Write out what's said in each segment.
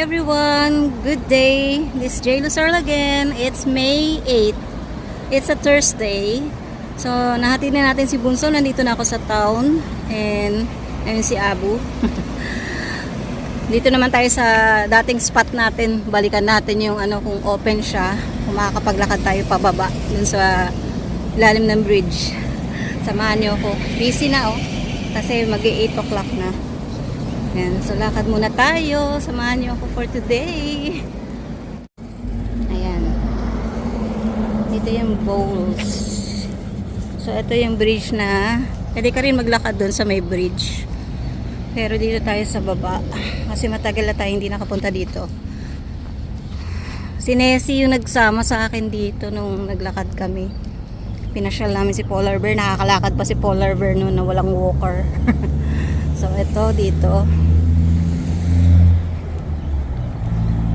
everyone, good day. This is Jay Luzarl again. It's May 8. It's a Thursday. So nahatid na natin si Bunso. Nandito na ako sa town. And ayun si Abu. Dito naman tayo sa dating spot natin. Balikan natin yung kung open siya. Kung makakapaglakad tayo pababa dun sa ilalim ng bridge. Samahan niyo ako. Busy na kasi mag-8 o'clock na. Ayan, so lakad muna tayo. Samahan niyo ako for today. Ayan. Dito yung bowls. So ito yung bridge na pwede ka rin maglakad doon sa may bridge. Pero dito tayo sa baba. Kasi matagal na tayo hindi nakapunta dito. Si Nessie yung nagsama sa akin dito nung naglakad kami. Pinasyal namin si Polar Bear. Nakakalakad pa si Polar Bear noon na walang walker. So ito dito.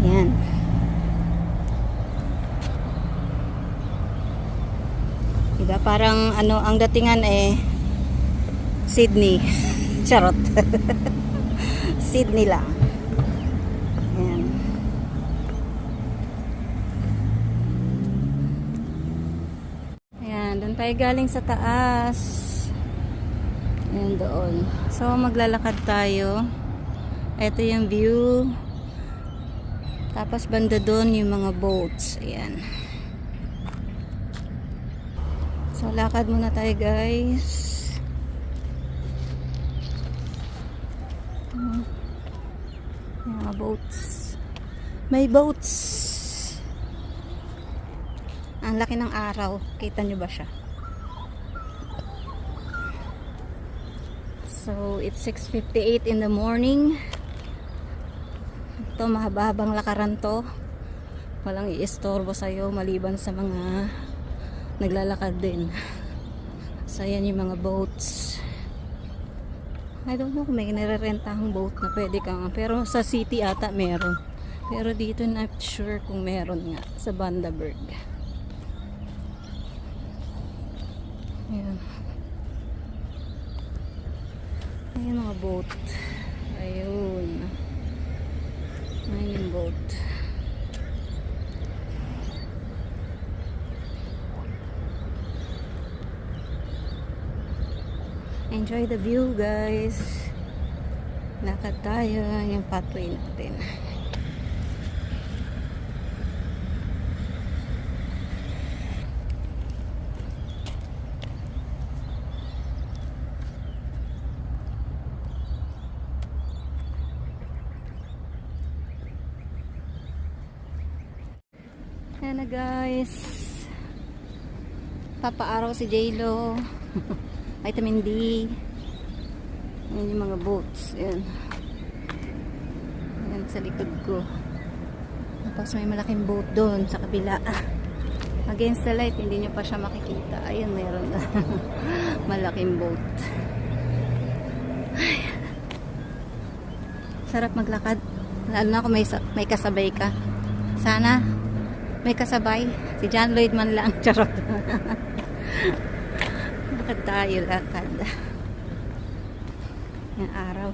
Yan. Diba parang ang datingan Sydney. Charot. Sydney lang. Yan. Ayan, doon tayo galing sa taas. Ayan doon. So maglalakad tayo. Ito yung view. Tapos banda doon yung mga boats. Ayan. So lakad muna tayo guys. Mga boats. May boats. Ang laki ng araw. Kita nyo ba siya? So it's 6:58 in the morning. Ito mahaba-habang lakaran to. Walang i-istorbo sa'yo maliban sa mga naglalakad din. So yan yung mga boats. I don't know kung may nire-rentahang boat na pwede kang, pero sa city ata meron. Pero dito not sure kung meron nga sa Bundaberg. Ayan. Ayan mga boat. Ayun. Ayan yung boat. Enjoy the view guys. Lakad tayo yung pathway natin. Ayan na guys. Papaaraw si J-Lo. Vitamin D. Ayan yung mga boats. Ayan. Ayan sa likod ko. Tapos may malaking boat doon sa kabila. Against the light, hindi nyo pa siya makikita. Ayan, meron na. Malaking boat. Ayan. Sarap maglakad. Lalo na kung may kasabay ka. Sana may kasabay. Si John Lloyd man lang. Charot. Lakad tayo, lakad. Yung araw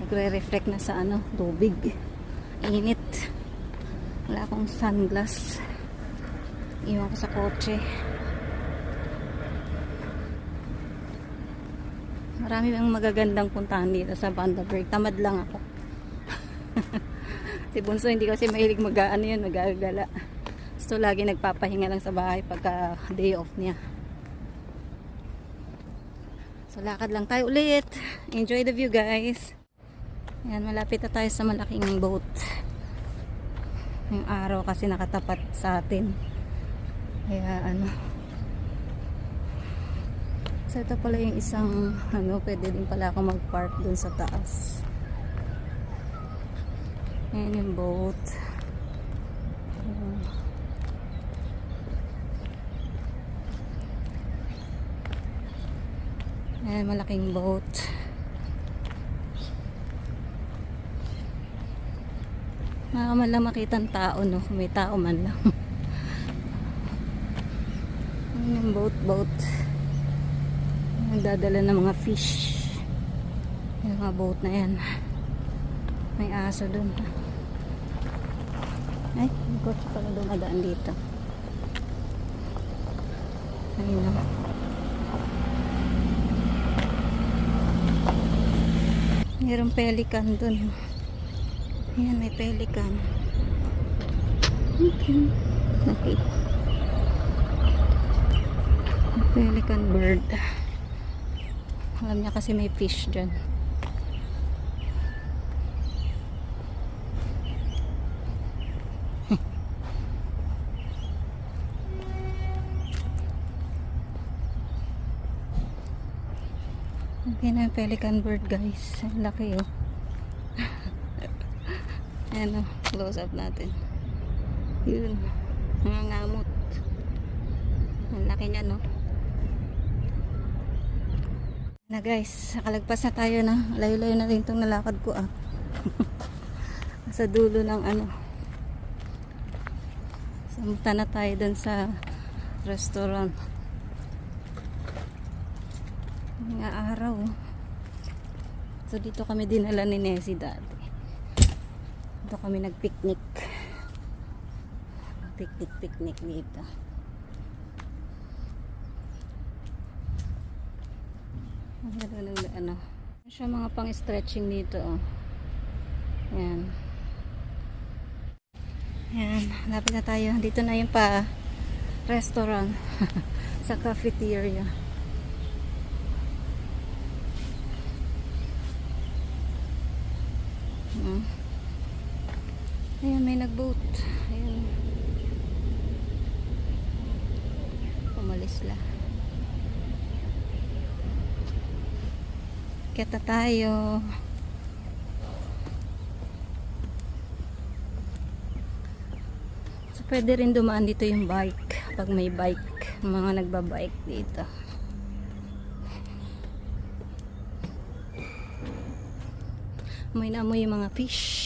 nagre-reflect na sa tubig. Init. Wala akong sunglass. Iwan ko sa kotse. Marami bang magagandang puntahan dito sa Bundaberg. Tamad lang ako. Si Bunso hindi kasi mahilig mag-agala. Gusto lagi nagpapahinga lang sa bahay pagka day off niya. So lakad lang tayo ulit. Enjoy the view guys. Ayan, malapit na tayo sa malaking boat. Yung araw kasi nakatapat sa atin. Kaya So ito pala yung isang pwede din pala ako mag-park dun sa taas. Ayan yung boat. Ayan, malaking boat. Nakakaman lang makita ang tao, no? May tao man lang. Ayan yung boat. Nagdadala ng mga fish. Yung mga boat na yan. May aso dun. Ay, may kotse pala dumadaan dito. Ayun na. Mayroong pelican dun. Ayan, may pelican. Okay. Okay. Pelican bird. Alam niya kasi may fish dyan. Okay na yung pelican bird, guys. Ang laki, oh. Ayan, oh. Close up natin. Yun. Mga ngamot. Ang laki niya, no? Na, guys. Nakalagpas na tayo na. Layo-layo na rin itong nalakad ko, ah. Sa dulo ng ano. Samunta na tayo dun sa restaurant. Nga araw. So dito kami dinala ni Nessie dati. Dito kami nagpicnic. Picnic dito. Ano siya, mga pang stretching dito, oh. Yan. Yan, lapit na tayo. Dito na yung pa restaurant sa cafeteria. Ayan, may nagboat. Ayan. Umalis la. Kita tayo. So, pwede rin dumaan dito yung bike. Pag may bike, mga nagbabike dito. Amoy na amoy yung mga fish.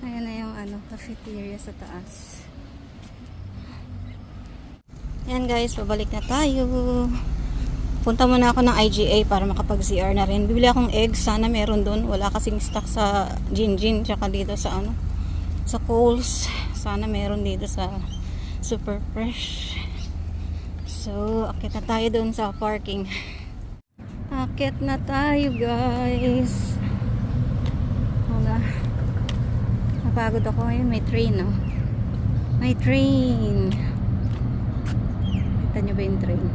Ayan na yung ano, cafeteria sa taas. Ayan guys, pabalik na tayo. Punta muna ako ng IGA para makapag-CR na rin. Bibili akong eggs, sana meron doon. Wala kasing stock sa Jinjin, tsaka dito sa ano, sa Coles. Sana meron dito sa Super Fresh. So, akit na tayo doon sa parking. Akit na tayo guys. Wala. Napagod ako ngayon. May train, no? May train. Kita nyo ba yung train?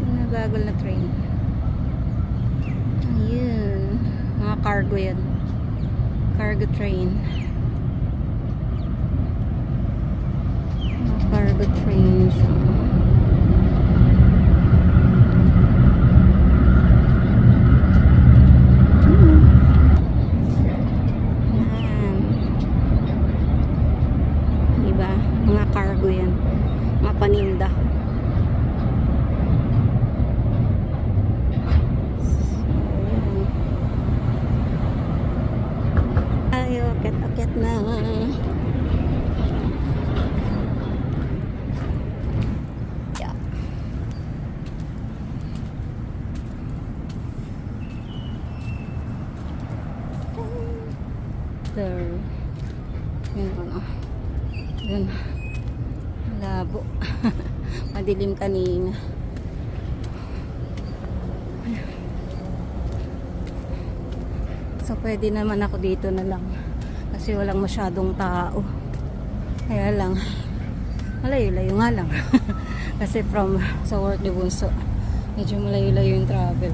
Yung nabagol na train. Ayun. Mga cargo yan. Cargo train. Mga cargo train siya. Cargo yan, mga paninda. Ayo, akit na. Yeah. There. Yun ano. Yun. Labo. Madilim kanina. So pwede naman ako dito na lang kasi walang masyadong tao. Kaya lang malayo-layo nga lang. Kasi from sa work ni Bunso medyo malayo-layo yung travel.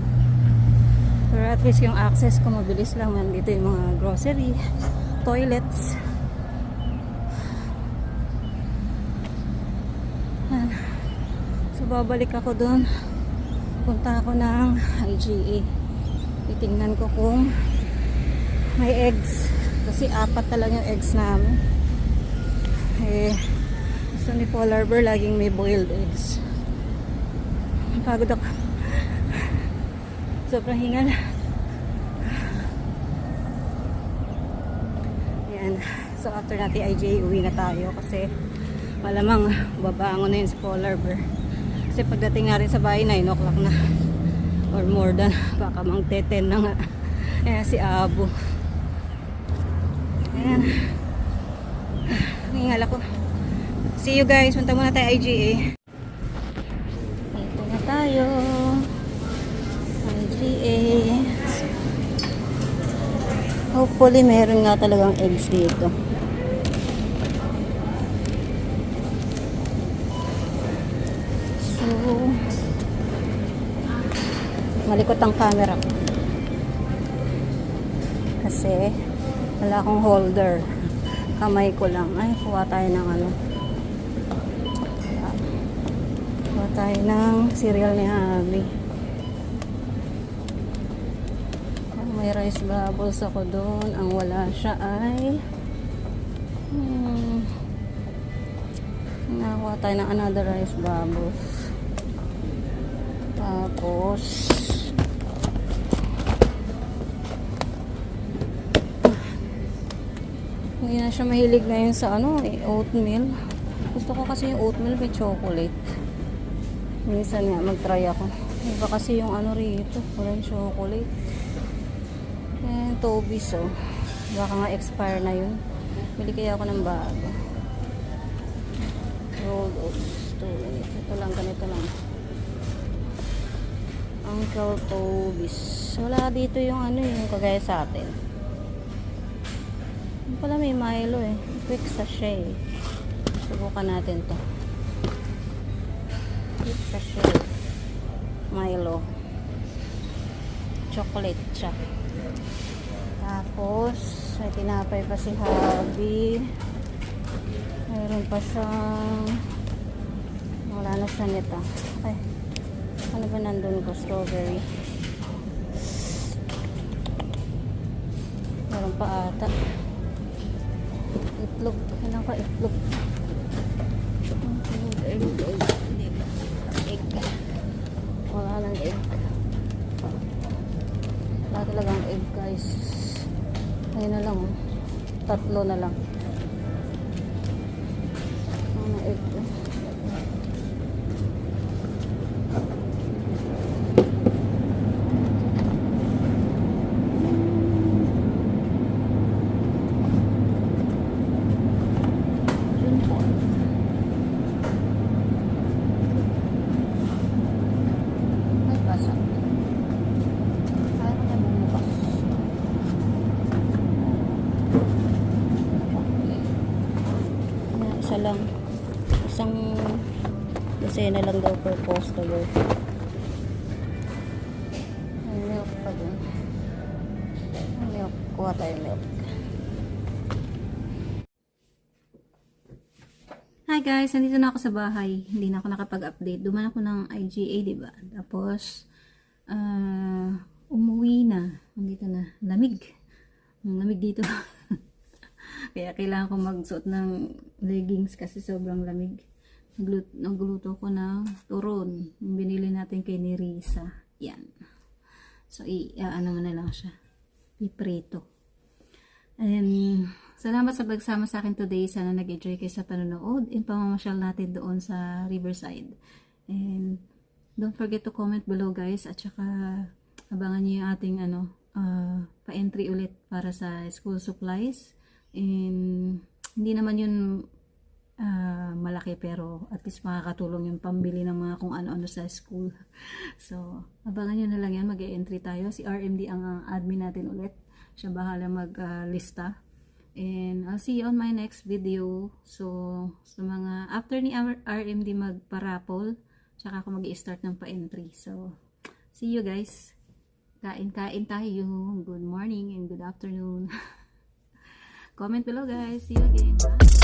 Pero at least yung access ko mabilis lang. Nandito yung mga grocery, toilets. So babalik ako doon. Punta ako ng IGA Titingnan ko kung may eggs. Kasi 4 talaga yung eggs namin. Eh, gusto ni Polar Bear laging may boiled eggs. Pagod ako. Sobrang hingal. Ayan. So after natin IJ, uwi na tayo kasi malamang babangon na yun si Polar Bear. Kasi pagdating natin sa bahay, 9 o'clock na. Or more than, baka mang 10 na nga. Ayan si Abo. Ayan. Hingal ako. See you guys. Punta muna tayo IGA. Dito na tayo. IGA. Hopefully meron nga talagang eggs dito. So, malikot ang camera ko. Kasi wala akong holder. Kamay ko lang. Ay, kuha tayo ng ano. Kuha tayo ng cereal ni Abby. Kung may rice bubbles ako doon, ang wala siya ay nakuha tayo ng another rice bubbles. Tapos hindi na siya mahilig ngayon sa ano, oatmeal. Gusto ko kasi yung oatmeal may chocolate. Minsan nga mag-try ako. Iba kasi yung ano rito, walang chocolate. And Toby's, oh. Baka nga expire na yun. Bili kaya ako ng bago. Rolled oats. Ito lang, ganito lang. Uncle Toby's. Wala dito yung ano, yung kagaya sa atin. Pala may Milo eh. Quick sachet. Subukan natin to. Quick sachet. Milo. Chocolate siya. Tapos, may tinapay pa si Hubby. Mayroon pa siyang wala na siya nito. Ay, ano ba nandun ko? Strawberry. Mayroon pa ata. Itlog. Kailan ka itlog? Egg. Wala lang egg. Wala talagang egg, guys. Ayun na lang. 3 na lang. Ano egg? Isa lang. Isang dosena lang daw per customer. May milk pa dun. May milk. Kuha tayo milk. Hi guys! Nandito na ako sa bahay. Hindi na ako nakapag-update. Duman ako ng IGA, diba? Tapos, umuwi na. Nandito na. Lamig. Lamig dito. Kaya kailangan ko magsuot ng leggings kasi sobrang lamig. Nagluto ko ng turon. Yung binili natin kay Nerissa. Yan. So, ano mo na lang siya. Iprito. And, salamat sa pagsama sa akin today. Sana nag-enjoy kayo sa panonood and pamamasyal natin doon sa Riverside. And, don't forget to comment below guys. At saka, abangan niyo yung ating pa-entry ulit para sa school supplies. And hindi naman yun malaki pero at least makakatulong yung pambili ng mga kung ano-ano sa school. So, abangan nyo na lang yan. Mag-e-entry tayo. Si RMD ang admin natin ulit. Siya bahala mag-lista. And I'll see you on my next video. So, sa mga after ni RMD magpa-raffle, tsaka ako mag-i-start ng pa-entry. So, see you guys. Kain-kain tayo. Good morning and good afternoon. Comment below guys. See you again. Bye.